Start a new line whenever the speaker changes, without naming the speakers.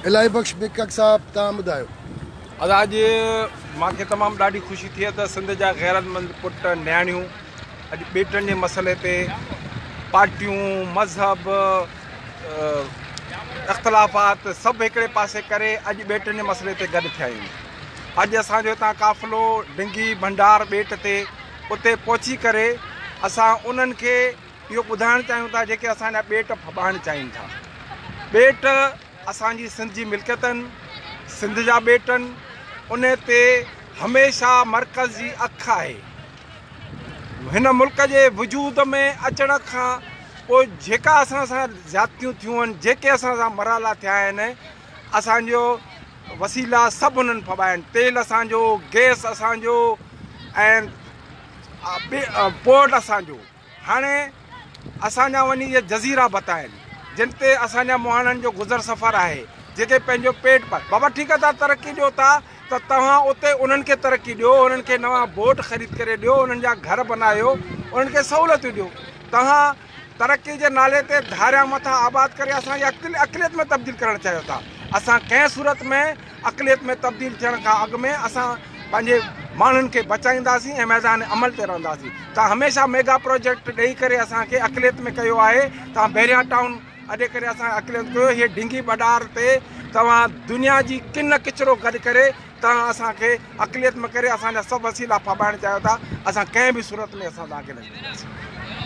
इलाही बख्श बिकक साहब तव्हां ॿुधायो।
अॼु मूंखे तमामु ॾाढी ख़ुशी थी आहे त सिंध जा गैरतमंद पुट न्याणियूं अॼु ॿेटनि जे मसइले ते पार्टियूं मज़हब इख़्तिलाफ़ात सभु हिकिड़े पासे करे अॼु ॿेटनि जे मसइले ते गॾु थिया आहियूं। अॼु असांजो हितां काफ़िलो डिंगी भंडार ॿेट ते उते पहुची करे असां उन्हनि खे इहो ॿुधाइणु चाहियूं था जेके असांजा ॿेट फॿाइणु चाहिनि था। ॿेट असांजी सिंध जी मिल्कियत आहिनि, सिंध जा ॿेट आहिनि, उन ते हमेशह मर्कज़ जी अख आहे। हिन मुल्क जे वजूद में अचण खां पोइ जेका असां सां ज़्यादतियूं थियूं आहिनि, जेके असां सां मराला थिया आहिनि, असांजो वसीला सभु उन्हनि फॿाया आहिनि। तेल असांजो, गैस असांजो ऐं पोर्ट असांजो। हाणे असांजा वञी इहे जज़ीरा बता आहिनि जिन ते असांजा मुहाणनि जो गुज़र सफ़र आहे, जेके पंहिंजो पेट पर बाबा ठीकु आहे, तव्हां तरक़ी ॾियो था त तव्हां उते उन्हनि खे तरक़ी ॾियो, उन्हनि खे नवां बोट ख़रीद करे ॾियो, उन्हनि जा घर बनायो, उन्हनि खे सहूलियतूं ॾियो। तव्हां तरक़ी जे नाले ते धारिया मथां आबाद करे असांजी अक़लियत में तब्दील करणु चाहियो था। असां कंहिं सूरत में अक़लियत में तब्दील थियण खां अॻु में असां पंहिंजे माण्हुनि खे बचाईंदासीं ऐं मैदान अमल ते रहंदासीं। तव्हां हमेशह मेगा प्रोजेक्ट ॾेई करे असांखे अक़लियत में कयो आहे। तव्हां बैरिया टाउन अॾे करे असां अक़लियत कयो। हीअ डिंगी बडार ते तव्हां दुनिया जी किन किचिरो गॾु करे तव्हां असांखे अक़लियत में करे असांजा सभु वसीला फॿाइणु चाहियो था। असां कंहिं बि सूरत में असां तव्हांखे न ॾींदासीं।